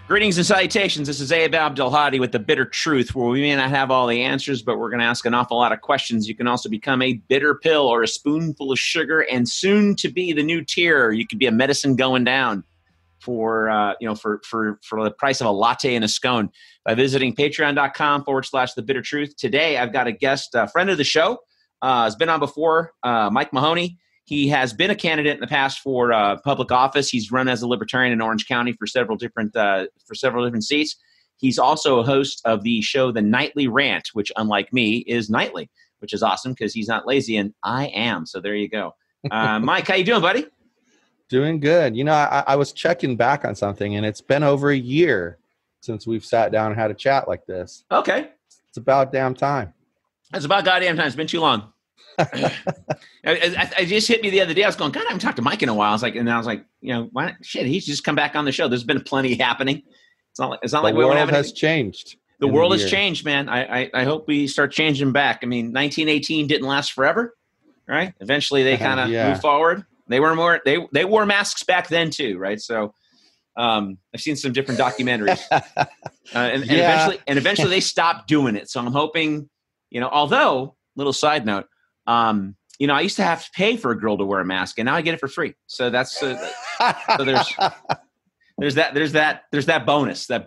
Greetings and salutations. This is Abdelhadi with The Bitter Truth, where we may not have all the answers, but we're going to ask an awful lot of questions. You can also become a bitter pill or a spoonful of sugar, and soon to be the new tier. You could be a medicine going down for the price of a latte and a scone by visiting patreon.com/The Bitter Truth. Today, I've got a guest, a friend of the show, has been on before, Mike Mahony. He has been a candidate in the past for public office. He's run as a libertarian in Orange County for several different seats. He's also a host of the show The Nightly Rant, which, unlike me, is nightly, which is awesome because he's not lazy and I am. So there you go. Mike, how you doing, buddy? Doing good. You know, I was checking back on something, and it's been over a year since we've sat down and had a chat like this. Okay. It's about damn time. It's about goddamn time. It's been too long. I just hit me the other day. I was going, God, I haven't talked to Mike in a while. I was like, why not? Shit, he's just come back on the show. There's been plenty happening. It's not like the world has changed. The world has changed, man. I hope we start changing back. I mean, 1918 didn't last forever, right? Eventually, they kind of moved forward. They wore masks back then too, right? So, I've seen some different documentaries, and eventually they stopped doing it. So I'm hoping, although little side note. I used to have to pay for a girl to wear a mask, and now I get it for free. So that's so there's that bonus to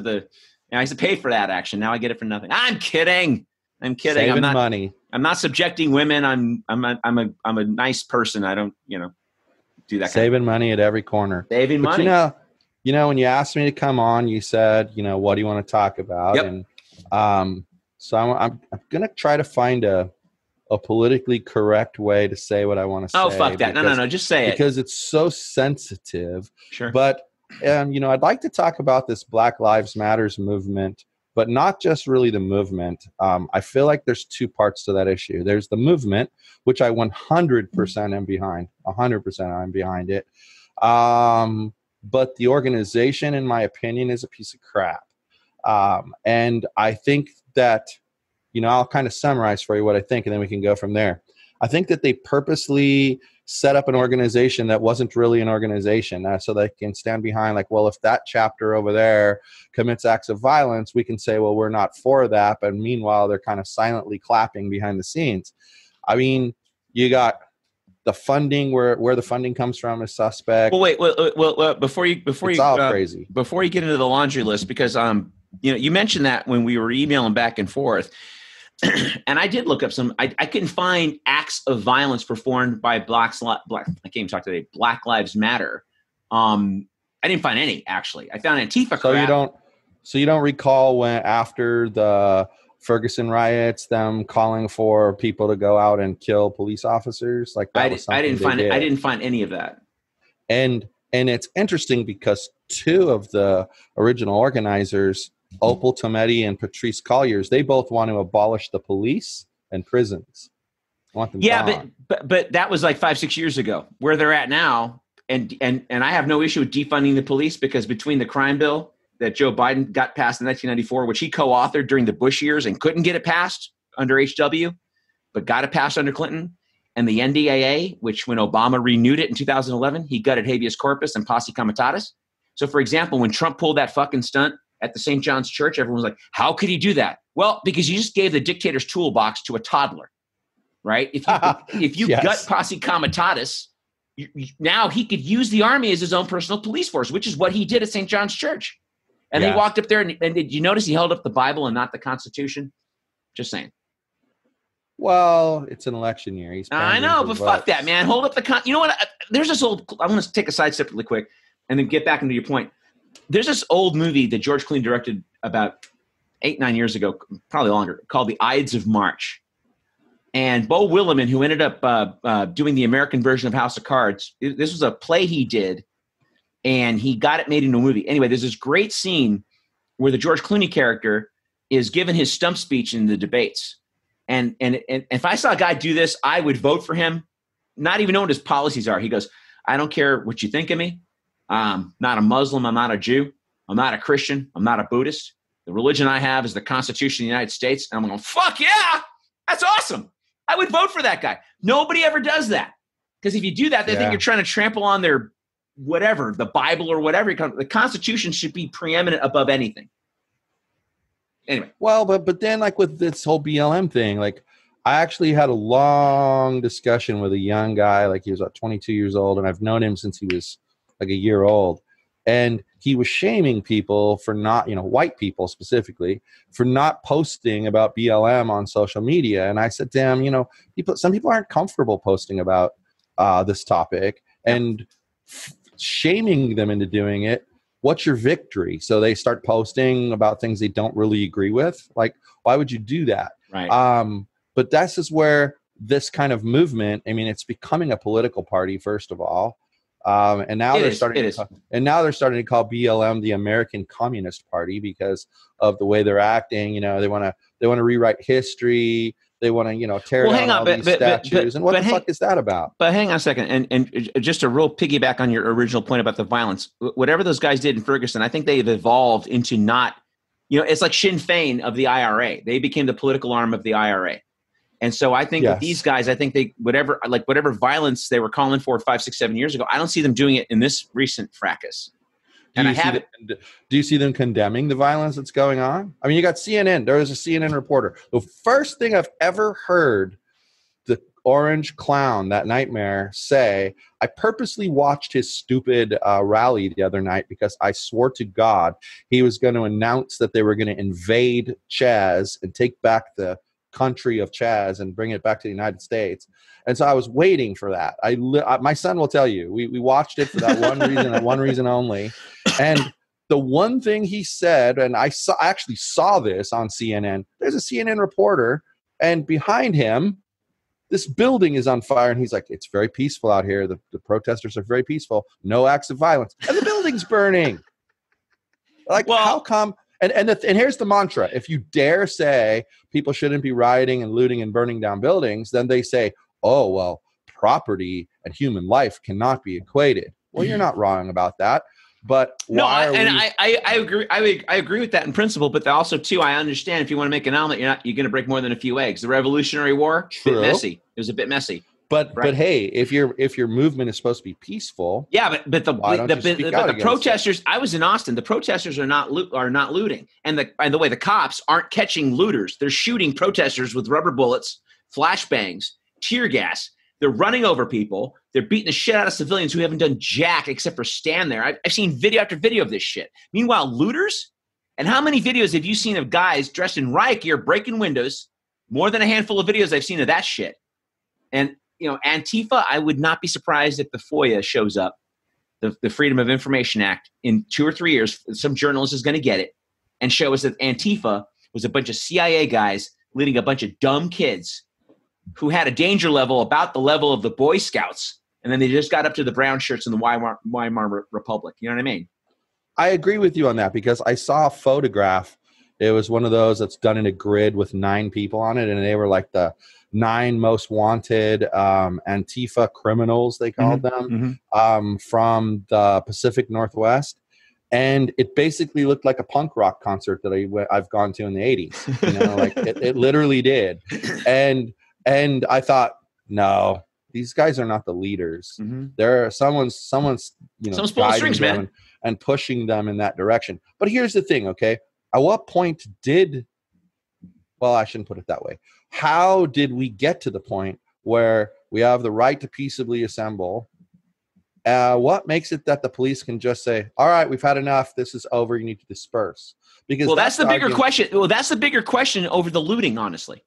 the. I used to pay for that action. Now I get it for nothing. I'm kidding. Saving I'm not money. I'm not subjecting women. I'm a nice person. I don't do that. Saving money at every corner. Saving money. When you asked me to come on, you said, what do you want to talk about? Yep. And so I'm gonna try to find a politically correct way to say what I want to say. Oh, fuck that. No. Just say it. Because it's so sensitive. Sure. But, I'd like to talk about this Black Lives Matters movement, but not just really the movement. I feel like there's two parts to that issue. There's the movement, which I 100% am behind. 100% I'm behind it. But the organization, in my opinion, is a piece of crap. And I think that I'll kind of summarize for you what I think, and then we can go from there. I think that they purposely set up an organization that wasn't really an organization, so they can stand behind, if that chapter over there commits acts of violence, we can say, well, we're not for that. But meanwhile, they're kind of silently clapping behind the scenes. I mean, you got the funding, where the funding comes from is suspect. Well, wait. Well, before you crazy. Before you get into the laundry list, because you mentioned that when we were emailing back and forth. And I did look up some. I couldn't find acts of violence performed by I can't even talk today. Black Lives Matter. I didn't find any actually. I found Antifa. So you don't recall when after the Ferguson riots, them calling for people to go out and kill police officers like that? I didn't find any of that. And it's interesting because two of the original organizers, Opal Tometi and Patrice Colliers, they both want to abolish the police and prisons. Want them gone. but that was like 5-6 years ago. Where they're at now, and I have no issue with defunding the police, because between the crime bill that Joe Biden got passed in 1994, which he co-authored during the Bush years and couldn't get it passed under HW, but got it passed under Clinton, and the NDAA, which when Obama renewed it in 2011, he gutted habeas corpus and posse comitatus. So, for example, when Trump pulled that fucking stunt at the St. John's Church, everyone was like, how could he do that? Well, because you just gave the dictator's toolbox to a toddler, right? If you gut posse comitatus, now he could use the army as his own personal police force, which is what he did at St. John's Church. And he walked up there, and did you notice he held up the Bible and not the Constitution? Just saying. Well, it's an election year. I know, but fuck that, man. Hold up the you know what? There's this old. I want to take a sidestep really quick, and then get back into your point. There's this old movie that George Clooney directed about 8-9 years ago, probably longer, called The Ides of March. And Beau Willimon, who ended up doing the American version of House of Cards, this was a play he did, and he got it made into a movie. Anyway, there's this great scene where the George Clooney character is given his stump speech in the debates. And if I saw a guy do this, I would vote for him, not even knowing what his policies are. He goes, I don't care what you think of me. I'm not a Muslim. I'm not a Jew. I'm not a Christian. I'm not a Buddhist. The religion I have is the Constitution of the United States. And I'm going, fuck yeah, that's awesome. I would vote for that guy. Nobody ever does that. Because if you do that, they think you're trying to trample on their whatever, the Bible or whatever. The Constitution should be preeminent above anything. Anyway. Well, but then like with this whole BLM thing, like I actually had a long discussion with a young guy, like he was about 22 years old, and I've known him since he was like a year old. And he was shaming people for not, white people specifically, for not posting about BLM on social media. And I said to him, some people aren't comfortable posting about this topic, and shaming them into doing it. What's your victory? So they start posting about things they don't really agree with. Like, why would you do that? Right. But this is where this kind of movement, I mean, it's becoming a political party, first of all. And now they're starting to call BLM the American Communist Party because of the way they're acting. They want to rewrite history. They want to, tear down all these statues. And what the fuck is that about? But hang on a second. And just a real piggyback on your original point about the violence, whatever those guys did in Ferguson, I think they've evolved into not, it's like Sinn Féin of the IRA. They became the political arm of the IRA. And so I think with these guys, I think they, whatever violence they were calling for 5, 6, 7 years ago, I don't see them doing it in this recent fracas. Do you see them condemning the violence that's going on? I mean, you got CNN. There was a CNN reporter. The first thing I've ever heard the orange clown, that nightmare, say, I purposely watched his stupid rally the other night because I swore to God he was going to announce that they were going to invade Chaz and take back the country of Chaz and bring it back to the United States. And so I was waiting for that. My son will tell you, we watched it for that one reason and one reason only. And the one thing he said, and I actually saw this on CNN, there's a CNN reporter, and behind him, this building is on fire. And he's like, it's very peaceful out here. The protesters are very peaceful. No acts of violence. And the building's burning. Like, how come? And here's the mantra. If you dare say people shouldn't be rioting and looting and burning down buildings, then they say, oh, well, property and human life cannot be equated. Well, you're not wrong about that. But I agree. I agree with that in principle. But also, too, I understand if you want to make an omelet, you're going to break more than a few eggs. The Revolutionary War, a bit messy. It was a bit messy. But hey, if your movement is supposed to be peaceful, but the protesters. I was in Austin. The protesters are not looting, and by the way, the cops aren't catching looters. They're shooting protesters with rubber bullets, flashbangs, tear gas. They're running over people. They're beating the shit out of civilians who haven't done jack except for stand there. I've seen video after video of this shit. Meanwhile, looters. And how many videos have you seen of guys dressed in riot gear breaking windows? More than a handful of videos I've seen of that shit. And Antifa, I would not be surprised if the FOIA shows up, the Freedom of Information Act, in 2 or 3 years. Some journalist is going to get it and show us that Antifa was a bunch of CIA guys leading a bunch of dumb kids who had a danger level about the level of the Boy Scouts. And then they just got up to the brown shirts in the Weimar Republic. You know what I mean? I agree with you on that because I saw a photograph. It was one of those that's done in a grid with 9 people on it. And they were like the 9 most wanted Antifa criminals, they called them, from the Pacific Northwest. And it basically looked like a punk rock concert that I've gone to in the 80s. Like it literally did. And I thought, no, these guys are not the leaders. There are someone's pulling strings, man, and pushing them in that direction. But here's the thing, okay? At what point I shouldn't put it that way. How did we get to the point where we have the right to peaceably assemble? What makes it that the police can just say, all right, we've had enough. This is over. You need to disperse. Because that's the bigger question. Well, that's the bigger question over the looting, honestly.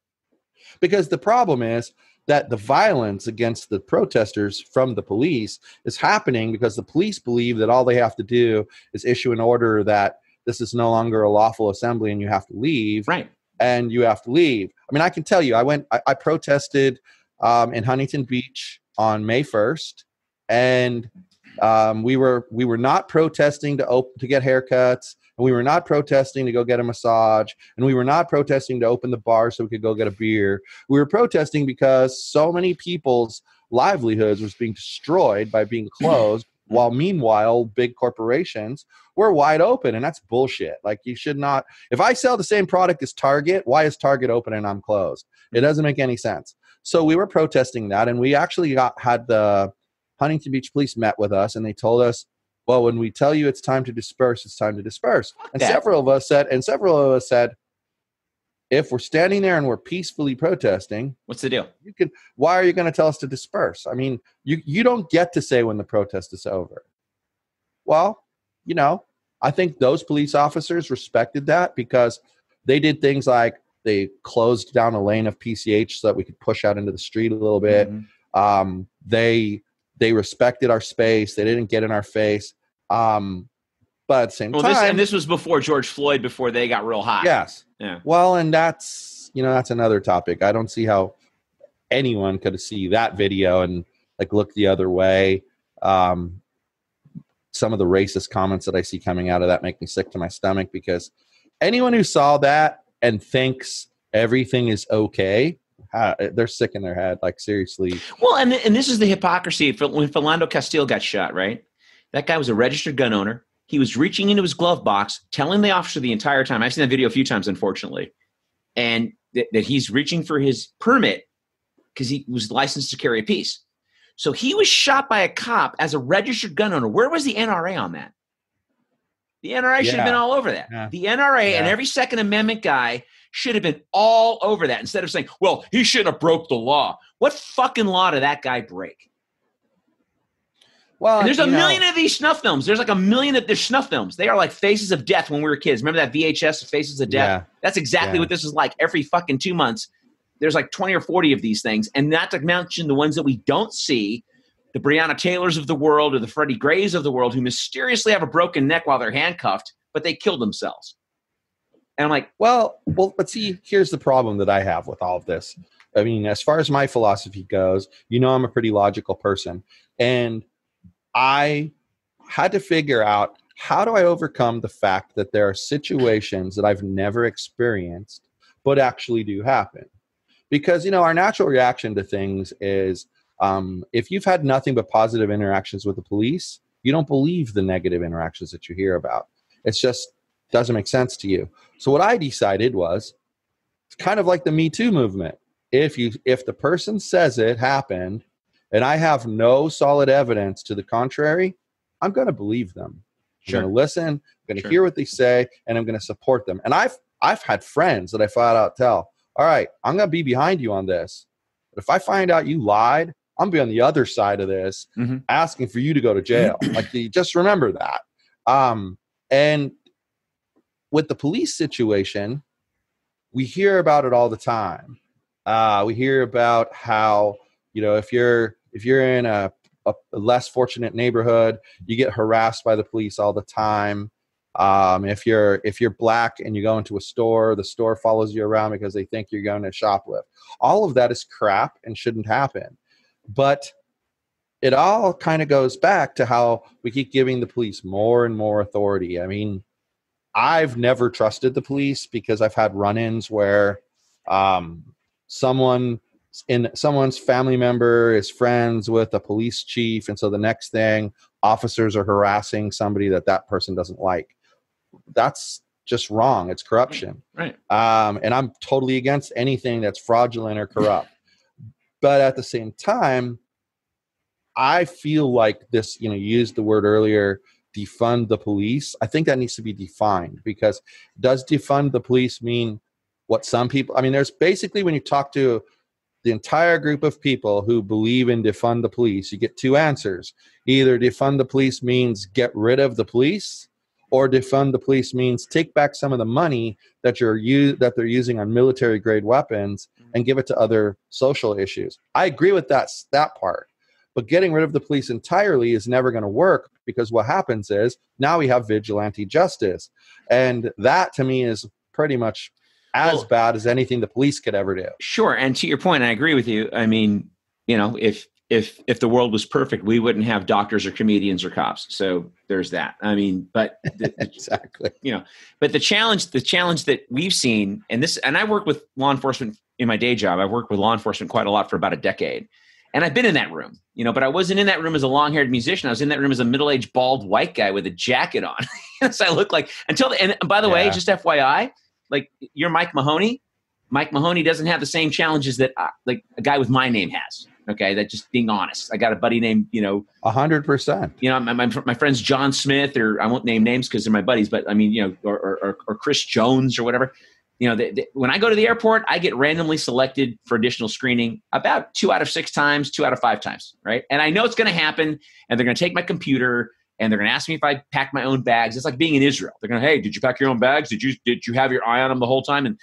Because the problem is that the violence against the protesters from the police is happening because the police believe that all they have to do is issue an order that this is no longer a lawful assembly and you have to leave. Right. And you have to leave. I mean, I can tell you, I protested in Huntington Beach on May 1st, and we were not protesting to get haircuts, and we were not protesting to go get a massage, and we were not protesting to open the bar so we could go get a beer. We were protesting because so many people's livelihoods was being destroyed by being closed, while meanwhile big corporations were wide open, and that's bullshit. Like, you should not. If I sell the same product as Target, why is Target open and I'm closed? It doesn't make any sense. So we were protesting that, and we actually had the Huntington Beach Police met with us and they told us, well, when we tell you it's time to disperse, it's time to disperse. And several of us said, if we're standing there and we're peacefully protesting, what's the deal? Why are you going to tell us to disperse? I mean, you don't get to say when the protest is over. Well, I think those police officers respected that because they did things like they closed down a lane of PCH so that we could push out into the street a little bit. Mm-hmm. They respected our space. They didn't get in our face. But at the same time, this was before George Floyd, before they got real hot. Yes. Yeah. Well, and that's another topic. I don't see how anyone could see that video and look the other way. Some of the racist comments that I see coming out of that make me sick to my stomach, because anyone who saw that and thinks everything is okay, they're sick in their head. Seriously. Well, and this is the hypocrisy. When Philando Castile got shot, right? That guy was a registered gun owner. He was reaching into his glove box, telling the officer the entire time. I've seen that video a few times, unfortunately. And that he's reaching for his permit because he was licensed to carry a piece. So he was shot by a cop as a registered gun owner. Where was the NRA on that? The NRA should have been all over that. Yeah. The NRA and every Second Amendment guy should have been all over that, instead of saying, well, he shouldn't have broke the law. What fucking law did that guy break? Well, and there's a million of these snuff films. There's a million of there's snuff films. They are like Faces of Death when we were kids. Remember that VHS, Faces of Death? Yeah. That's exactly what this is like. Every fucking 2 months, there's 20 or 40 of these things. And not to mention the ones that we don't see, the Breonna Taylors of the world or the Freddie Grays of the world, who mysteriously have a broken neck while they're handcuffed, but they killed themselves. And I'm like, well, but see, here's the problem that I have with all of this. I mean, as far as my philosophy goes, I'm a pretty logical person. And I had to figure out, how do I overcome the fact that there are situations that I've never experienced but actually do happen? Because, our natural reaction to things is, if you've had nothing but positive interactions with the police, you don't believe the negative interactions that you hear about. It's just doesn't make sense to you. So what I decided was, it's kind of like the Me Too movement. If the person says it happened and I have no solid evidence to the contrary, I'm going to believe them. I'm going to listen, I'm going to hear what they say, and I'm going to support them. And I've had friends that I flat out tell, all right, I'm going to be behind you on this. But if I find out you lied, I'm going to be on the other side of this, asking for you to go to jail. Just remember that. And with the police situation, we hear about it all the time. We hear about how, if you're in a less fortunate neighborhood, you get harassed by the police all the time. If you're black and you go into a store, the store follows you around because they think you're going to shoplift. All of that is crap and shouldn't happen. But it all kind of goes back to how we keep giving the police more and more authority. I mean, I've never trusted the police because I've had run-ins where someone's family member is friends with a police chief, and so the next thing, officers are harassing somebody that person doesn't like. That's just wrong. It's corruption. Right. And I'm totally against anything that's fraudulent or corrupt. But at the same time, I feel like this, you used the word earlier, defund the police. I think that needs to be defined, because does defund the police mean what some people, there's basically, when you talk to the entire group of people who believe in defund the police, you get two answers. Either defund the police means get rid of the police, or defund the police means take back some of the money that they're using on military grade weapons and give it to other social issues. I agree with that part. But getting rid of the police entirely is never going to work, because what happens is now we have vigilante justice. And that, to me, is pretty much as bad as anything the police could ever do. Sure. And to your point, I agree with you. If the world was perfect, we wouldn't have doctors or comedians or cops. So there's that. Exactly. But the challenge that we've seen, and I work with law enforcement in my day job. I've worked with law enforcement quite a lot for about a decade. And I've been in that room, but I wasn't in that room as a long-haired musician. I was in that room as a middle-aged, bald white guy with a jacket on. So I look like, and by the way, just FYI, you're Mike Mahony. Mike Mahony doesn't have the same challenges that a guy with my name has. Okay, that just being honest. I got a buddy named 100%. My friend's John Smith, or I won't name names because they're my buddies, but I mean or Chris Jones or whatever. When I go to the airport, I get randomly selected for additional screening about 2 out of 6 times, 2 out of 5 times, right? And I know it's going to happen, and they're going to take my computer. And they're going to ask me if I pack my own bags. It's like being in Israel. They're going to, hey, did you pack your own bags? Did you have your eye on them the whole time? And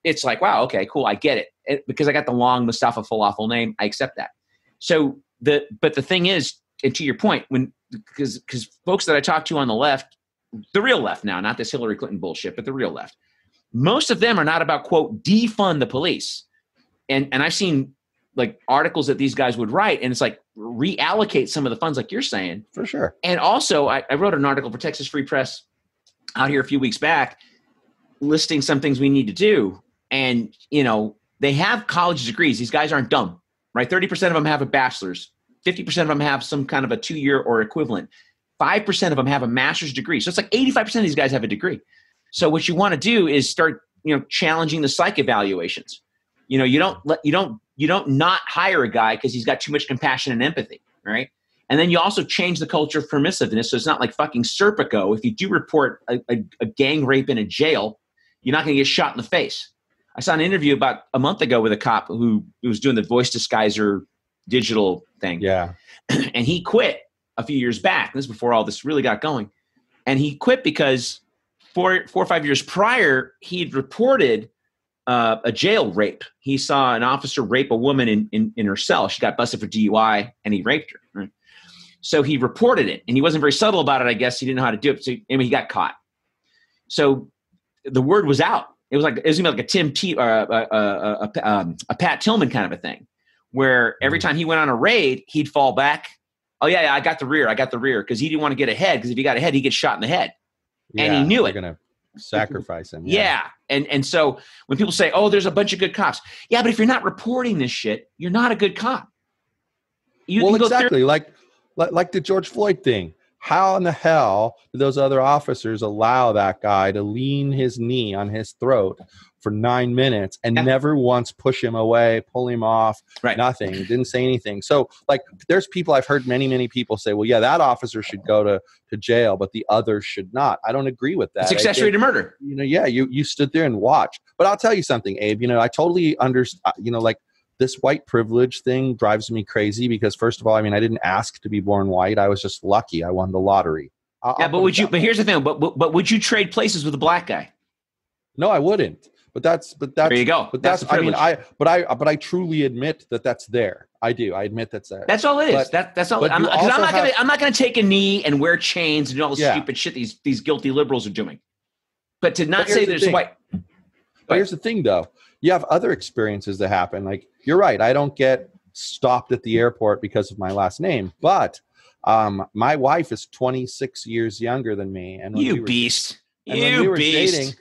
it's like, wow, okay, cool. I get it. Because I got the long Mustafa falafel name, I accept that. So but the thing is, and to your point, because folks that I talk to on the left, the real left now, not this Hillary Clinton bullshit, but the real left, most of them are not about, quote, defund the police. And I've seen like articles that these guys would write, and it's like reallocate some of the funds, like you're saying. For sure. And also, I wrote an article for Texas Free Press out here a few weeks back listing some things we need to do. And, they have college degrees. These guys aren't dumb, right? 30% of them have a bachelor's. 50% of them have some kind of a 2-year or equivalent. 5% of them have a master's degree. So it's like 85% of these guys have a degree. So what you want to do is start, challenging the psych evaluations. You don't not hire a guy because he's got too much compassion and empathy, right? And then you also change the culture of permissiveness. So it's not like fucking Serpico. If you do report a gang rape in a jail, you're not going to get shot in the face. I saw an interview about a month ago with a cop who was doing the voice disguiser digital thing. Yeah. And he quit a few years back. This is before all this really got going. And he quit because 4 or 5 years prior, he'd reported a jail rape. He saw an officer rape a woman in her cell. She got busted for DUI, and he raped her. Right? So he reported it, and he wasn't very subtle about it. I guess he didn't know how to do it. So he got caught. So the word was out. It was gonna be like a Tim T or a Pat Tillman kind of a thing, where every time he went on a raid, he'd fall back. Oh yeah, I got the rear, because he didn't want to get ahead. Because if he got ahead, he'd get shot in the head, and he knew it. Gonna sacrifice him. Yeah. And so when people say, oh, there's a bunch of good cops. Yeah, but if you're not reporting this shit, you're not a good cop. Exactly. Like the George Floyd thing. How in the hell did those other officers allow that guy to lean his knee on his throat for 9 minutes and never once push him away, pull him off, nothing, didn't say anything. So like there's people, I've heard many people say, well, yeah, that officer should go to jail, but the others should not. I don't agree with that. It's accessory to murder. You stood there and watched. But I'll tell you something, Abe, I totally understand, like this white privilege thing drives me crazy because first of all, I didn't ask to be born white. I was just lucky. I won the lottery. But here's the thing, but would you trade places with a black guy? No, I wouldn't. But that's there you go. But that's I truly admit that that's there. I do. I admit that's there. That's all it is. That's all. I'm not going to take a knee and wear chains and do all the stupid shit these guilty liberals are doing. But to not say there's white. But here's the thing, though. You have other experiences that happen. Like you're right. I don't get stopped at the airport because of my last name, but my wife is 26 years younger than me. And you beast. Dating,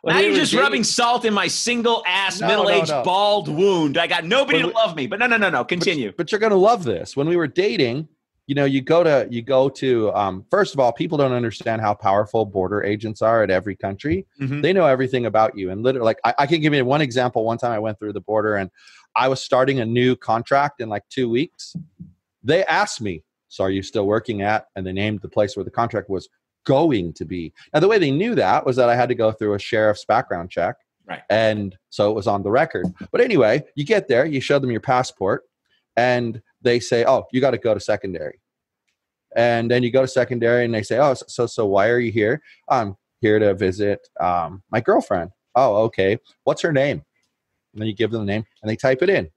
now you're just rubbing salt in my single-ass, middle-aged, bald wound. I got nobody to love me. But no. Continue. But you're going to love this. When we were dating, you go to first of all, people don't understand how powerful border agents are at every country. Mm-hmm. They know everything about you. And literally, like I can give you one example. One time I went through the border and I was starting a new contract in like 2 weeks. They asked me, so are you still working at? And they named the place where the contract was going to be. Now, the way they knew that was that I had to go through a sheriff's background check. Right. And so it was on the record. But anyway, you get there, you show them your passport, and they say, oh, you got to go to secondary. And then you go to secondary and they say, oh, so why are you here? I'm here to visit my girlfriend. Oh, okay. What's her name? And then you give them the name and they type it in.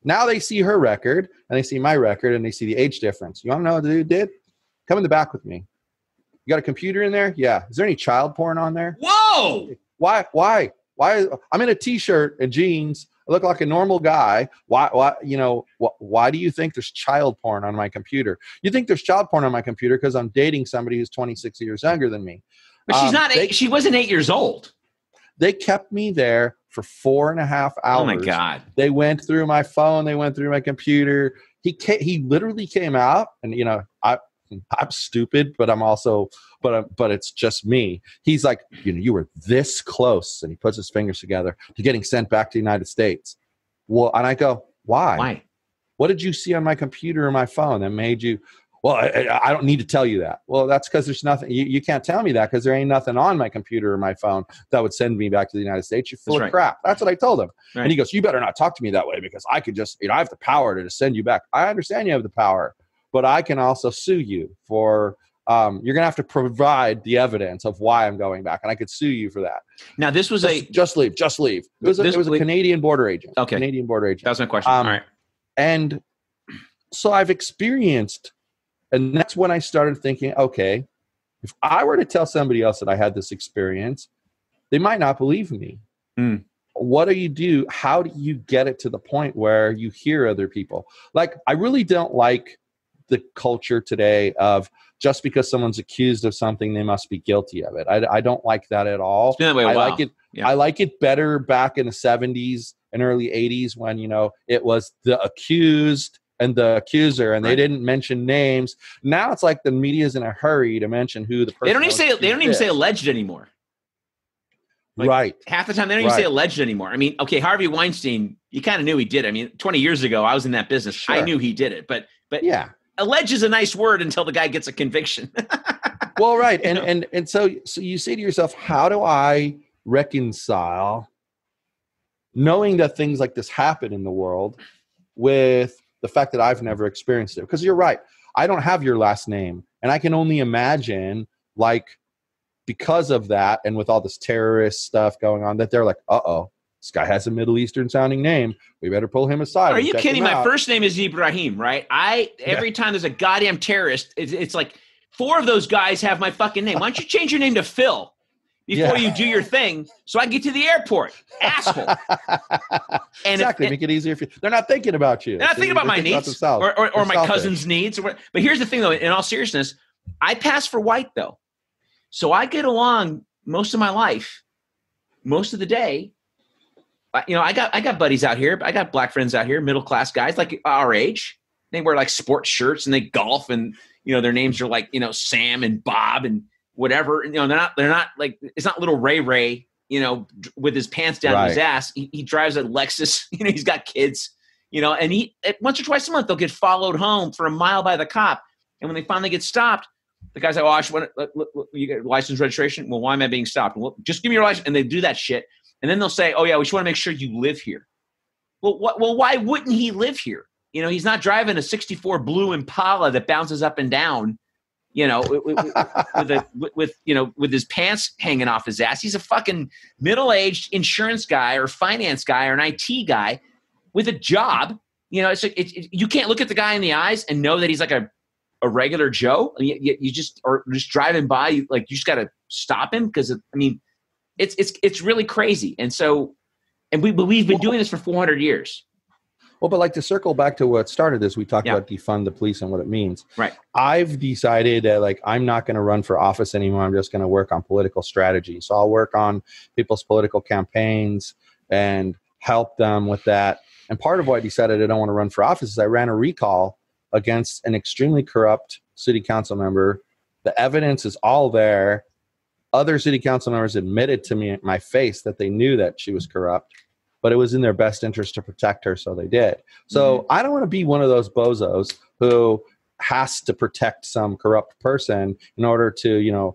Now they see her record and they see my record and they see the age difference. You want to know what the dude did? Come in the back with me. You got a computer in there? Yeah. Is there any child porn on there? Whoa! Why? I'm in a t-shirt and jeans. I look like a normal guy. Why do you think there's child porn on my computer? You think there's child porn on my computer because I'm dating somebody who's 26 years younger than me. But she's not. She wasn't 8 years old. They kept me there for 4.5 hours. Oh my God! They went through my phone. They went through my computer. He literally came out, and I'm stupid, but I'm also, but it's just me. He's like, you were this close, and he puts his fingers together to getting sent back to the United States. Well, and I go, why? What did you see on my computer or my phone that made you, well, I don't need to tell you that. Well, that's because there's nothing, you can't tell me that because there ain't nothing on my computer or my phone that would send me back to the United States. You're full of crap. That's what I told him. Right. And he goes, you better not talk to me that way because I could just, I have the power to just send you back. I understand you have the power, but I can also sue you for, you're going to have to provide the evidence of why I'm going back. And I could sue you for that. Now, this was just leave. It was a Canadian border agent. Okay. Canadian border agent. That was my question. All right. And so I've experienced, and that's when I started thinking, okay, if I were to tell somebody else that I had this experience, they might not believe me. Mm. What do you do? How do you get it to the point where you hear other people? Like, I really don't like the culture today of just because someone's accused of something, they must be guilty of it. I don't like that at all. It's been that way a while. Like it. Yeah. I like it better back in the 70s and early 80s when, it was the accused and the accuser, and they didn't mention names. Now it's like the media's in a hurry to mention who the person. They don't even say alleged anymore. Like, right. Half the time they don't even say alleged anymore. I mean, okay, Harvey Weinstein, you kind of knew he did it. I mean, 20 years ago, I was in that business. Sure. I knew he did it, but yeah, alleged is a nice word until the guy gets a conviction. Well, right, and so you say to yourself, how do I reconcile knowing that things like this happen in the world with the fact that I've never experienced it? Because you're right. I don't have your last name. And I can only imagine, like, because of that and with all this terrorist stuff going on, that they're like, uh-oh, this guy has a Middle Eastern sounding name. We better pull him aside. Are you kidding? My first name is Ibrahim, right? Every time there's a goddamn terrorist, it's like 4 of those guys have my fucking name. Why don't you change your name to Phil before you do your thing so I can get to the airport? Asshole. And exactly. Make it easier for you. They're not thinking about you. They're not thinking about my needs or my cousin's needs. But here's the thing, though. In all seriousness, I pass for white, though. So I get along most of my life, most of the day. I got buddies out here. I got black friends out here, middle-class guys like our age. They wear like sports shirts and they golf, and their names are like Sam and Bob and whatever. They're not like, it's not little Ray, with his pants down his ass. He drives a Lexus. He's got kids. And once or twice a month they'll get followed home for a mile by the cop. And when they finally get stopped, the guy's like, you get license registration. Well, why am I being stopped? Well, just give me your license. And they do that shit. And then they'll say, oh yeah, we just want to make sure you live here. Well, why wouldn't he live here? He's not driving a 64 blue Impala that bounces up and down, with his pants hanging off his ass. He's a fucking middle-aged insurance guy or finance guy or an IT guy with a job. You can't look at the guy in the eyes and know that he's like a regular Joe. You just driving by, you just got to stop him because it's really crazy. And so, we've been doing this for 400 years. Well, but like to circle back to what started this, we talked about defund the police and what it means. Right. I've decided that I'm not going to run for office anymore. I'm just going to work on political strategy. So I'll work on people's political campaigns and help them with that. And part of why I decided I don't want to run for office is I ran a recall against an extremely corrupt city council member. The evidence is all there. Other city council members admitted to me in my face that they knew that she was corrupt, but it was in their best interest to protect her, so they did. So I don't want to be one of those bozos who has to protect some corrupt person in order to,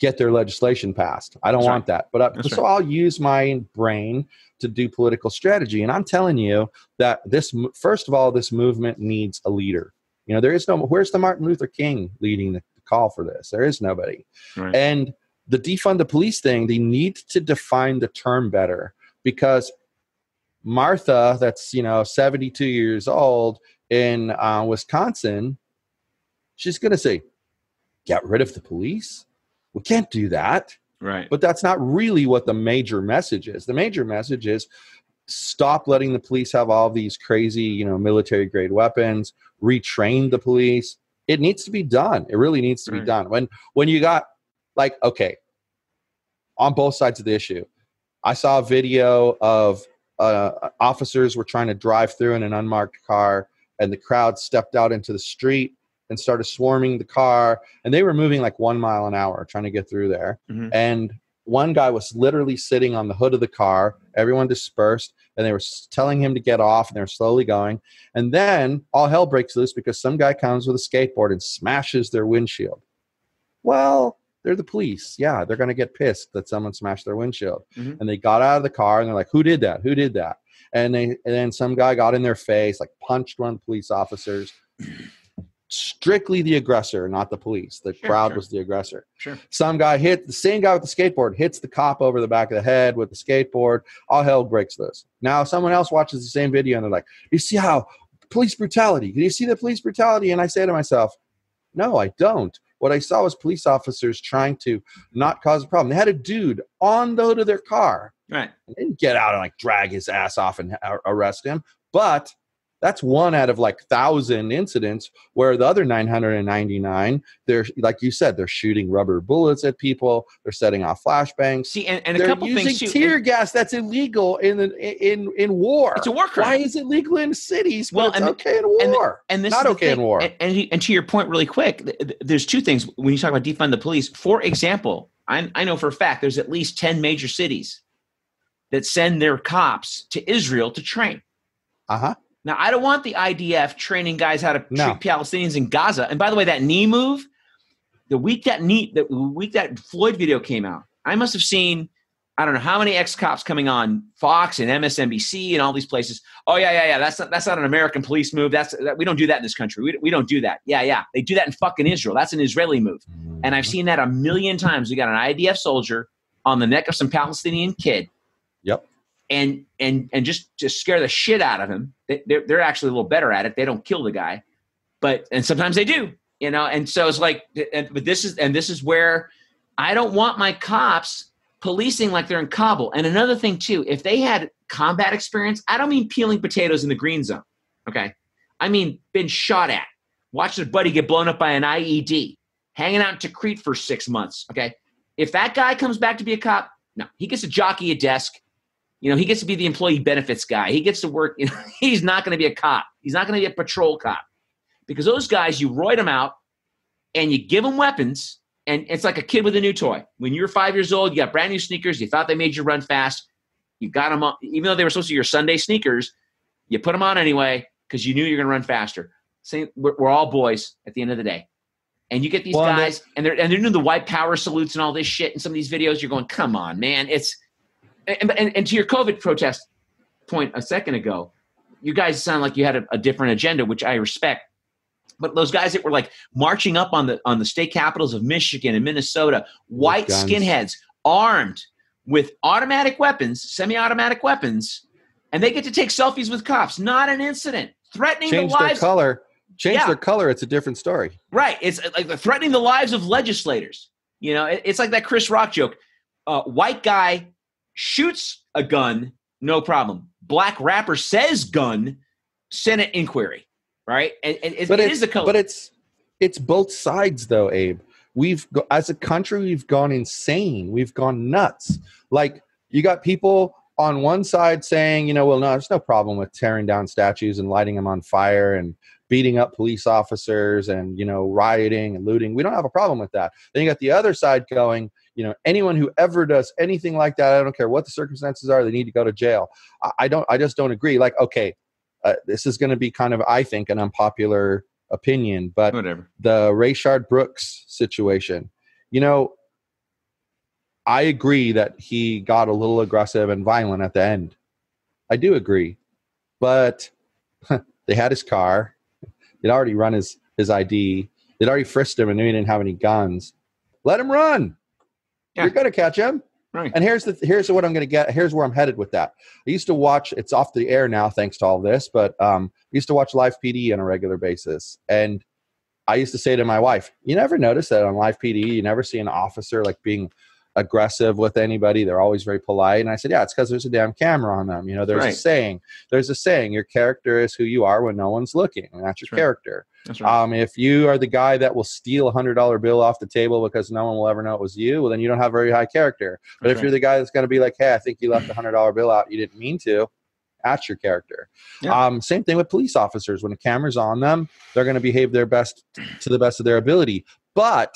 get their legislation passed. I don't want that. But so I'll use my brain to do political strategy. And I'm telling you that first of all, this movement needs a leader. There is where's the Martin Luther King leading the call for this? There is nobody. Right. And the defund the police thing, they need to define the term better, because Martha, that's 72 years old in Wisconsin, she's going to say, get rid of the police? We can't do that. Right. But that's not really what the major message is. The major message is stop letting the police have all these crazy, military grade weapons, retrain the police. It needs to be done. It really needs to be done. When you got on both sides of the issue, I saw a video of officers were trying to drive through in an unmarked car, and the crowd stepped out into the street and started swarming the car, and they were moving like 1 mile an hour trying to get through there. And one guy was literally sitting on the hood of the car. Everyone dispersed, and they were telling him to get off, and they were slowly going. And then all hell breaks loose because some guy comes with a skateboard and smashes their windshield. Well, they're the police. Yeah, they're going to get pissed that someone smashed their windshield. Mm-hmm. And they got out of the car, and they're like, who did that? Who did that? And then some guy got in their face, like punched one of the police officers. Strictly the aggressor, not the police. The crowd was the aggressor. Sure. Some guy the same guy with the skateboard hits the cop over the back of the head with the skateboard. All hell breaks loose. Now someone else watches the same video and they're like, you see how police brutality? Do you see the police brutality? And I say to myself, no, I don't. What I saw was police officers trying to not cause a problem. They had a dude on the hood of their car. Right. They didn't get out and like drag his ass off and arrest him. But that's one out of like 1,000 incidents where the other 999, they're, like you said, they're shooting rubber bullets at people. They're setting off flashbangs. See, and they're a couple using things too. Tear gas that's illegal in war. It's a war crime. Why is it legal in cities? Well, But it's okay in war. And this not is okay in war. And to your point, really quick, there's two things when you talk about defund the police. For example, I know for a fact there's at least 10 major cities that send their cops to Israel to train. Uh-huh. Now, I don't want the IDF training guys how to treat Palestinians in Gaza. And by the way, that knee move, the week that Floyd video came out, I must have seen, I don't know how many ex-cops coming on Fox and MSNBC and all these places. Oh, yeah. That's not an American police move. We don't do that in this country. We don't do that. Yeah. They do that in fucking Israel. That's an Israeli move. And I've seen that a million times. We got an IDF soldier on the neck of some Palestinian kid. Yep. And just to scare the shit out of him. They're actually a little better at it. They don't kill the guy, and sometimes they do, And so it's like, but this is where I don't want my cops policing like they're in Kabul. And another thing too, if they had combat experience, I don't mean peeling potatoes in the green zone. Okay, I mean been shot at, watched his buddy get blown up by an IED, hanging out in Tikrit for 6 months. Okay, if that guy comes back to be a cop, no, he gets to jockey a desk. He gets to be the employee benefits guy. He gets to work. He's not going to be a cop. He's not going to be a patrol cop, because those guys, you roid them out and you give them weapons, and it's like a kid with a new toy. When you're 5 years old, you got brand new sneakers. You thought they made you run fast. You got them on, even though they were supposed to be your Sunday sneakers. You put them on anyway because you knew you're going to run faster. Same, we're all boys at the end of the day. And you get these guys, and they're doing the white power salutes and all this shit in some of these videos. You're going, come on, man, it's. And to your COVID protest point a second ago, you guys sound like you had a different agenda, which I respect. But those guys that were like marching up on the state capitals of Michigan and Minnesota, white skinheads armed with automatic weapons, semi-automatic weapons, and they get to take selfies with cops. Not an incident. Threatening the lives. Change their color. It's a different story. Right. It's like threatening the lives of legislators. It's like that Chris Rock joke. White guy shoots a gun, no problem. Black rapper says gun, Senate inquiry, right? And it is the color. But it's both sides, though, Abe. As a country, we've gone insane. We've gone nuts. Like, you got people on one side saying, well, no, there's no problem with tearing down statues and lighting them on fire and beating up police officers and, rioting and looting. We don't have a problem with that. Then you got the other side going, anyone who ever does anything like that, I don't care what the circumstances are, they need to go to jail. I just don't agree. Like, okay, this is going to be kind of, I think, an unpopular opinion, but whatever. The Rayshard Brooks situation, I agree that he got a little aggressive and violent at the end. I do agree, but they had his car. They'd already run his ID. They'd already frisked him and knew he didn't have any guns. Let him run. Yeah. You're going to catch him. Right. And here's what I'm going to get. Here's where I'm headed with that. I used to watch, it's off the air now thanks to all this, but I used to watch Live PD on a regular basis. And I used to say to my wife, you never notice that on Live PD, you never see an officer like being aggressive with anybody. They're always very polite. And I said, yeah, it's because there's a damn camera on them. There's a saying, your character is who you are when no one's looking. And that's your character. That's right. If you are the guy that will steal $100 bill off the table because no one will ever know it was you, well, then you don't have very high character. But if you're the guy that's going to be like, hey, I think you left the $100 bill out, you didn't mean to, that's your character. Yeah. Same thing with police officers. When the camera's on them, they're going to behave to the best of their ability. But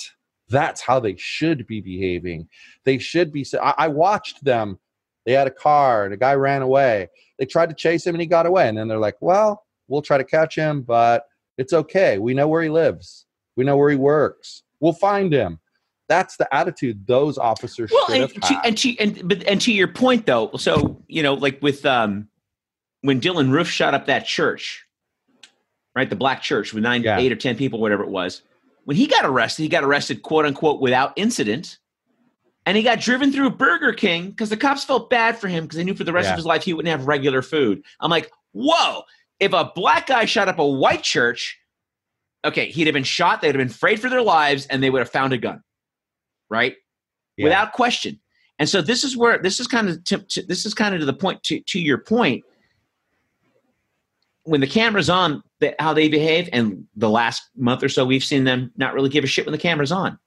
That's how they should be behaving. They should be. I watched them. They had a car and a guy ran away. They tried to chase him and he got away. And then they're like, well, we'll try to catch him, but it's okay. We know where he lives. We know where he works. We'll find him. That's the attitude those officers should have had. And to your point, though, so, like with when Dylan Roof shot up that church, right, the black church with 8 or 10 people, whatever it was, when he got arrested, quote unquote, without incident, and he got driven through Burger King because the cops felt bad for him because they knew for the rest of his life he wouldn't have regular food. I'm like, whoa, if a black guy shot up a white church, okay, he'd have been shot, they'd have been afraid for their lives, and they would have found a gun. Right? Yeah. Without question. And so this is kind of to the point, to your point, when the camera's on, how they behave, and the last month or so we've seen them not really give a shit when the camera's on.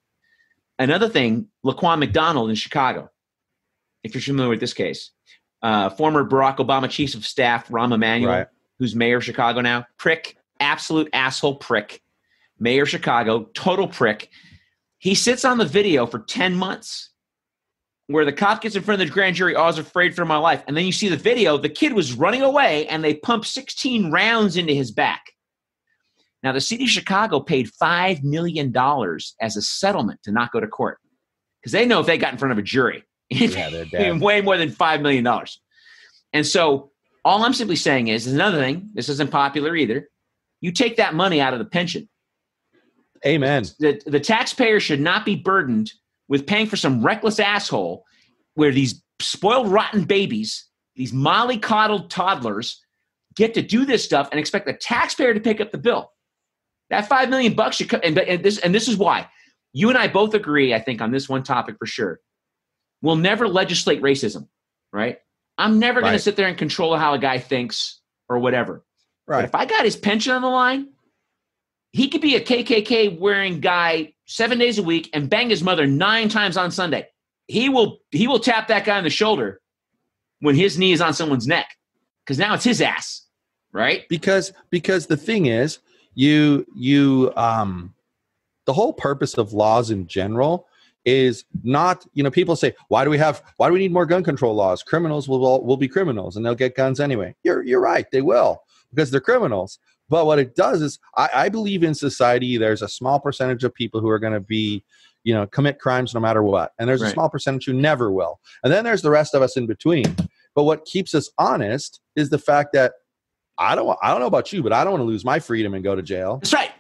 Another thing, Laquan McDonald in Chicago, if you're familiar with this case, former Barack Obama chief of staff, Rahm Emanuel, who's mayor of Chicago now, prick, absolute asshole prick, mayor of Chicago, total prick. He sits on the video for 10 months where the cop gets in front of the grand jury, I was afraid for my life. And then you see the video, the kid was running away and they pumped 16 rounds into his back. Now, the city of Chicago paid $5 million as a settlement to not go to court because they know if they got in front of a jury, they're dead. Way more than $5 million. And so all I'm simply saying is another thing, this isn't popular either, you take that money out of the pension. Amen. The taxpayer should not be burdened with paying for some reckless asshole where these spoiled, rotten babies, these mollycoddled toddlers get to do this stuff and expect the taxpayer to pick up the bill. That $5 million should come, and this is why. You and I both agree, I think, on this one topic for sure. We'll never legislate racism, right? I'm never going to sit there and control how a guy thinks or whatever. Right. But if I got his pension on the line, he could be a KKK wearing guy 7 days a week and bang his mother 9 times on Sunday. He will tap that guy on the shoulder when his knee is on someone's neck because now it's his ass, right? Because the thing is, the whole purpose of laws in general is not, people say, why do we need more gun control laws? Criminals will be criminals and they'll get guns anyway. You're right, they will because they're criminals. But what it does is I believe in society, there's a small percentage of people who are going to be, commit crimes no matter what. And there's a small percentage who never will. And then there's the rest of us in between. But what keeps us honest is the fact that I don't know about you, but I don't want to lose my freedom and go to jail. That's right.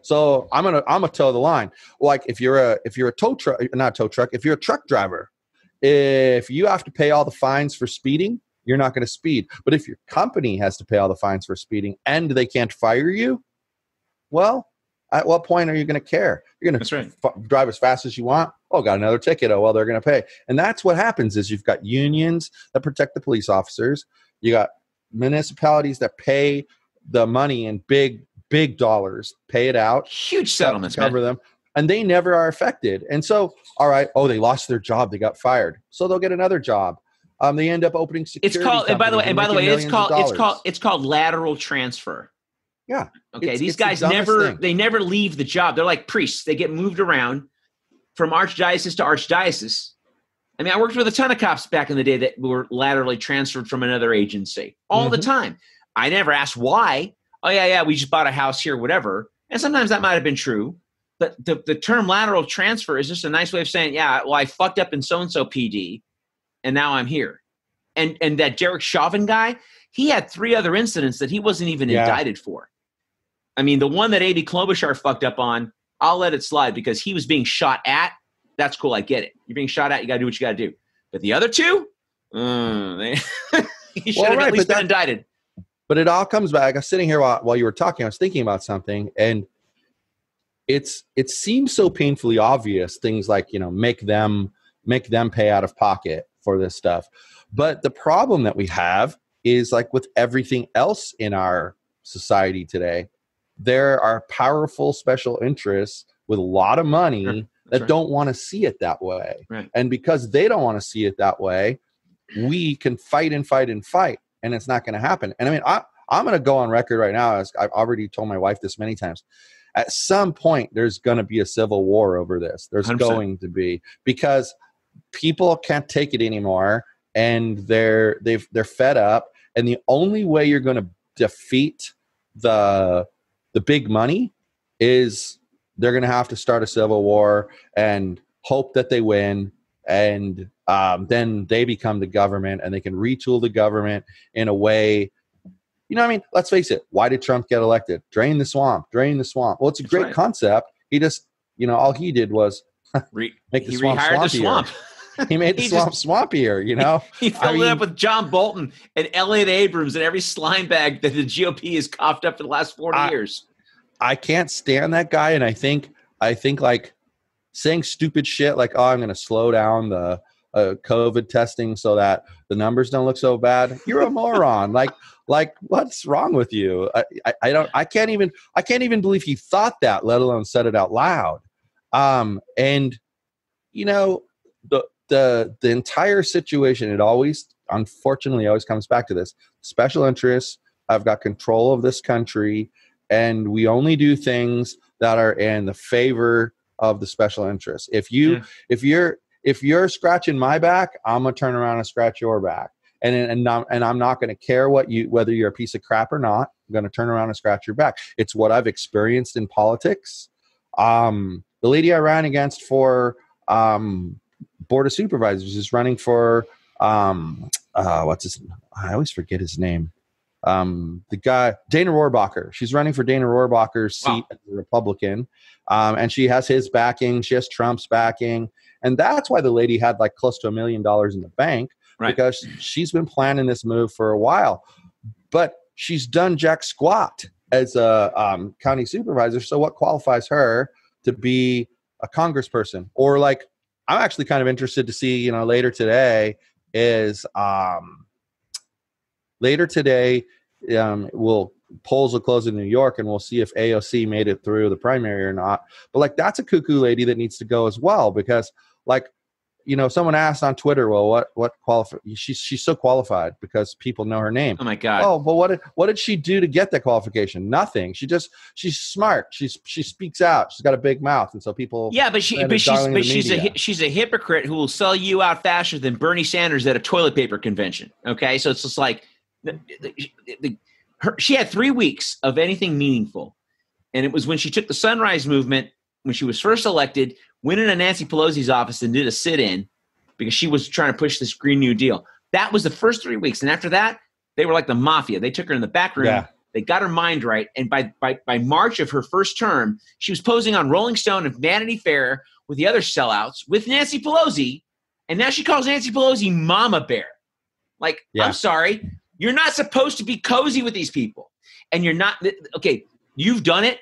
So I'm gonna toe the line. Like if you're a if you're a truck driver, if you have to pay all the fines for speeding, you're not going to speed. But if your company has to pay all the fines for speeding and they can't fire you, well, at what point are you going to care? You're going to drive as fast as you want. Oh, got another ticket. Oh, well, they're going to pay. And that's what happens is you've got unions that protect the police officers. You got municipalities that pay the money in big dollars, pay it out. Huge settlements, cover them. And they never are affected. And so, all right, they lost their job. They got fired. So they'll get another job. They end up opening security. It's called, and by the way, it's called lateral transfer. Yeah. Okay. These guys never leave the job. They're like priests. They get moved around from archdiocese to archdiocese. I mean, I worked with a ton of cops back in the day that were laterally transferred from another agency all the time. I never asked why. Oh yeah, we just bought a house here, whatever. And sometimes that might have been true. But the term lateral transfer is just a nice way of saying, yeah, well, I fucked up in so-and-so PD. And now I'm here. And that Derek Chauvin guy, he had 3 other incidents that he wasn't even indicted for. I mean, the one that A.B. Klobuchar fucked up on, I'll let it slide because he was being shot at. That's cool. I get it. You're being shot at. You got to do what you got to do. But the other 2, he should have at least been indicted. But it all comes back. I was sitting here while you were talking. I was thinking about something. And it seems so painfully obvious, things like, make them pay out of pocket for this stuff. But the problem that we have is like with everything else in our society today, there are powerful special interests with a lot of money that don't want to see it that way. Right. And because they don't want to see it that way, we can fight and fight and fight, and it's not going to happen. And I mean, I'm going to go on record right now, as I've already told my wife this many times. at some point there's going to be a civil war over this. There's 100%. going to be, because people can't take it anymore, and they're fed up. And the only way you're going to defeat the big money is they're going to have to start a civil war and hope that they win. And then they become the government, and they can retool the government in a way. You know what I mean? Let's face it. Why did Trump get elected? Drain the swamp. Drain the swamp. Well, it's a great concept. He just, all he did was make the swamp swampier. He made the swamp swampier, He filled it up with John Bolton and Elliot Abrams and every slime bag that the GOP has coughed up for the last 40 years. I can't stand that guy. And I think like saying stupid shit like, I'm going to slow down the COVID testing so that the numbers don't look so bad. You're a moron. Like what's wrong with you? I can't even believe he thought that, let alone said it out loud. And the entire situation, it always, unfortunately, always comes back to this. Special interests have got control of this country, and we only do things that are in the favor of the special interests. If you're scratching my back, I'm gonna turn around and scratch your back, and I'm not gonna care whether you're a piece of crap or not. I'm gonna turn around and scratch your back. It's what I've experienced in politics. The lady I ran against for Board of Supervisors is running for what's his? I always forget his name. The guy, Dana Rohrabacher. She's running for Dana Rohrabacher's seat as a Republican, and she has his backing. She has Trump's backing, and that's why the lady had like close to $1 million in the bank, because she's been planning this move for a while. But she's done jack squat as a county supervisor. So what qualifies her to be a congressperson? Or like, I'm actually kind of interested to see, later today polls will close in New York, and we'll see if AOC made it through the primary or not. But like, that's a cuckoo lady that needs to go as well, because like, someone asked on Twitter, well, what qualified? She's so qualified because people know her name. Oh my God. Oh, but what did she do to get that qualification? Nothing. She's smart. She speaks out. She's got a big mouth, and so people. Yeah, but she's a hypocrite who will sell you out faster than Bernie Sanders at a toilet paper convention. Okay, so it's just like she had 3 weeks of anything meaningful, and it was when she took the Sunrise Movement when she was first elected, went into Nancy Pelosi's office and did a sit-in because she was trying to push this Green New Deal. That was the first 3 weeks. And after that, they were like the mafia. They took her in the back room. Yeah. They got her mind right. And by March of her first term, she was posing on Rolling Stone and Vanity Fair with the other sellouts with Nancy Pelosi. And now she calls Nancy Pelosi Mama Bear. Like, I'm sorry. You're not supposed to be cozy with these people. And you're not – okay, you've done it.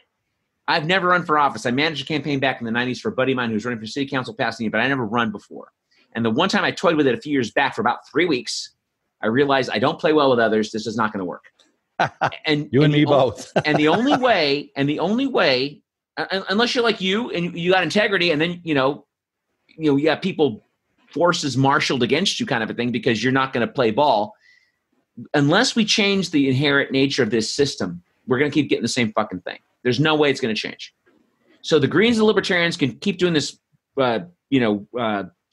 I've never run for office. I managed a campaign back in the 90s for a buddy of mine who was running for city council Pasadena, but I never run before. And the one time I toyed with it a few years back for about 3 weeks, I realized I don't play well with others. This is not going to work. And you and me both. and the only way, unless you're like you and you got integrity, and then you got people forces marshaled against you, kind of a thing, because you're not going to play ball. Unless we change the inherent nature of this system, we're going to keep getting the same fucking thing. There's no way it's going to change. So the Greens and Libertarians can keep doing this,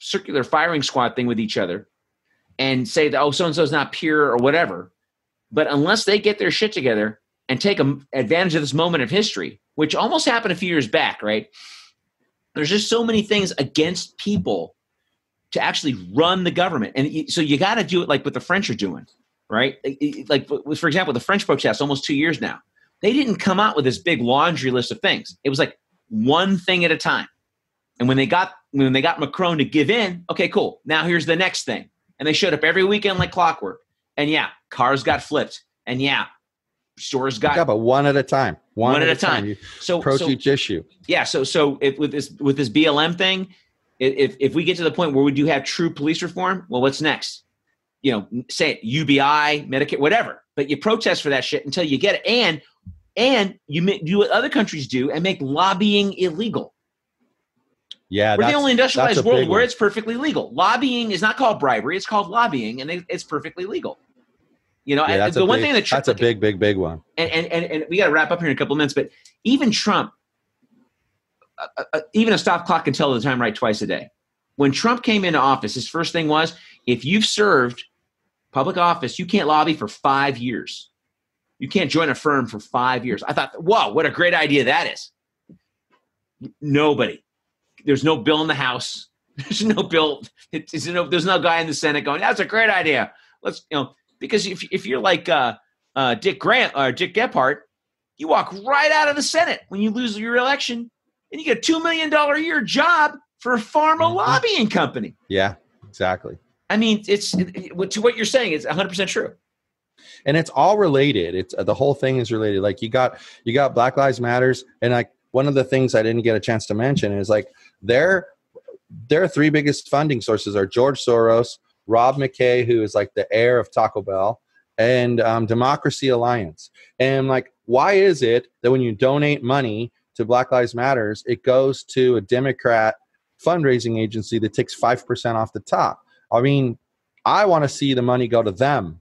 circular firing squad thing with each other and say that, oh, so-and-so is not pure or whatever. But unless they get their shit together and take advantage of this moment of history, which almost happened a few years back, right? There's just so many things against people to actually run the government. And so you got to do it like what the French are doing, right? Like, for example, the French protests almost 2 years now. They didn't come out with this big laundry list of things. It was like one thing at a time. And when they got Macron to give in, okay, cool. Now here's the next thing. And they showed up every weekend like clockwork. And cars got flipped. And stores got but one at a time. One at a time. So approach each issue. Yeah. So with this BLM thing, if we get to the point where we do have true police reform, well, what's next? Say it, UBI, Medicare, whatever. But you protest for that shit until you get it. And you do what other countries do and make lobbying illegal. Yeah, we're the only industrialized world where it's perfectly legal. Lobbying is not called bribery; it's called lobbying, and it's perfectly legal. That's a big one. And we got to wrap up here in a couple of minutes. But even Trump, even a stop clock can tell the time right twice a day. When Trump came into office, his first thing was, if you've served public office, you can't lobby for 5 years. You can't join a firm for 5 years. I thought, whoa, what a great idea that is. Nobody. There's no bill in the House. There's no bill. There's no guy in the Senate going, that's a great idea. Let's, because if you're like Dick Grant or Dick Gephardt, you walk right out of the Senate when you lose your election, and you get a $2 million a year job for a pharma lobbying company. Yeah, exactly. I mean, to what you're saying, it's 100% true. And it's all related. It's the whole thing is related. Like you got Black Lives Matters, and like one of the things I didn't get a chance to mention is like their three biggest funding sources are George Soros, Rob McKay, who is like the heir of Taco Bell, and Democracy Alliance. And like, why is it that when you donate money to Black Lives Matters, it goes to a Democrat fundraising agency that takes 5% off the top? I mean, I want to see the money go to them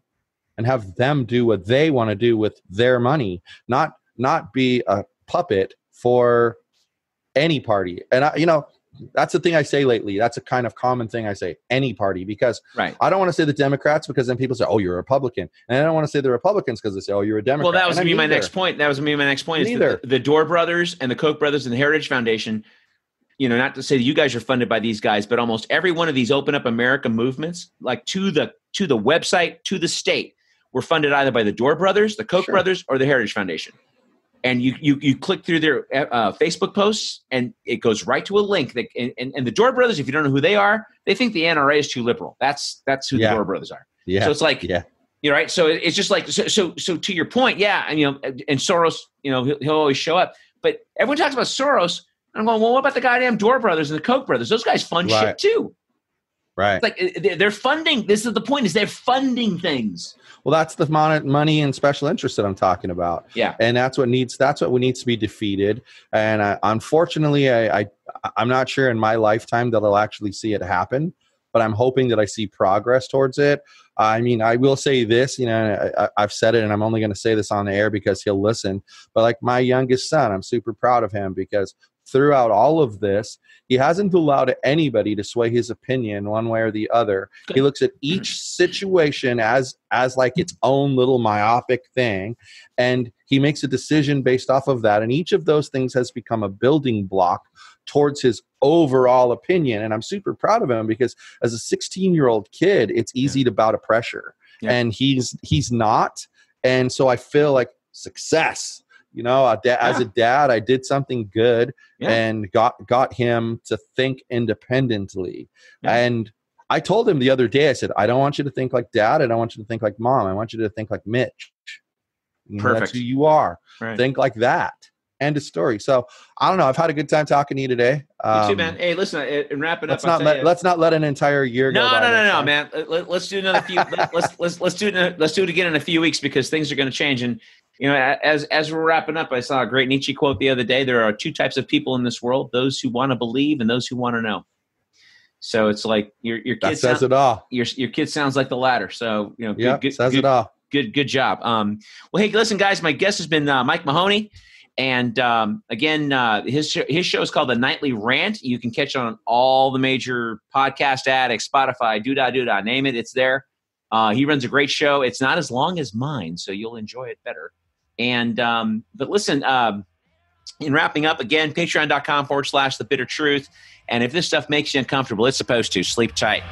and have them do what they want to do with their money, not be a puppet for any party. And that's the thing I say lately. That's a kind of common thing I say, any party, because I don't want to say the Democrats, because then people say, oh, you're a Republican. And I don't want to say the Republicans because they say, oh, you're a Democrat. Well, that was going to be my next point. That was going to be my next point. Is the Dorr Brothers and the Koch brothers and the Heritage Foundation, not to say that you guys are funded by these guys, but almost every one of these Open Up America movements, like to the website, to the state, were funded either by the Dorr Brothers, the Koch brothers, or the Heritage Foundation. And you click through their Facebook posts, and it goes right to a link. And the Dorr Brothers, if you don't know who they are, they think the NRA is too liberal. That's who the Dorr Brothers are. Yeah. So it's like, you're right. So it's just like, so to your point, and Soros, he'll always show up. But everyone talks about Soros. I'm going, well, what about the goddamn Dorr Brothers and the Koch brothers? Those guys fund shit too. Right. It's like they're funding. This is the point, is they're funding things. Well, that's the money and special interest that I'm talking about. Yeah. And that's what needs to be defeated. And unfortunately, I'm not sure in my lifetime that I'll actually see it happen, but I'm hoping that I see progress towards it. I mean, I will say this, I've said it, and I'm only going to say this on the air because he'll listen. But like my youngest son, I'm super proud of him because throughout all of this, he hasn't allowed anybody to sway his opinion one way or the other. Good. He looks at each situation as like its own little myopic thing, and he makes a decision based off of that. And each of those things has become a building block towards his overall opinion. And I'm super proud of him because as a 16-year-old kid, it's easy to bow to pressure. Yeah. And he's not. And so I feel like success. As a dad, I did something good and got him to think independently. Yeah. And I told him the other day, I said, I don't want you to think like dad. I don't want you to think like mom. I want you to think like Mitch. Perfect. That's who you are. Right. Think like that. End of story. So I don't know. I've had a good time talking to you today. You too, man. Hey, listen, and wrapping up. Let's not let an entire year go. No, man. Let's do another few. let's do it again in a few weeks because things are going to change. And as we're wrapping up, I saw a great Nietzsche quote the other day. There are two types of people in this world: those who want to believe and those who want to know. So it's like your kid that says it all. Your kid sounds like the latter. So says it all. Good job. Well, hey, listen, guys. My guest has been Mike Mahony. And again, his show is called The Nightly Rant. You can catch it on all the major podcast addicts, Spotify, doo-dah, name it. It's there. He runs a great show. It's not as long as mine, so you'll enjoy it better. And but listen, in wrapping up, again, patreon.com/thebittertruth. And if this stuff makes you uncomfortable, it's supposed to. Sleep tight.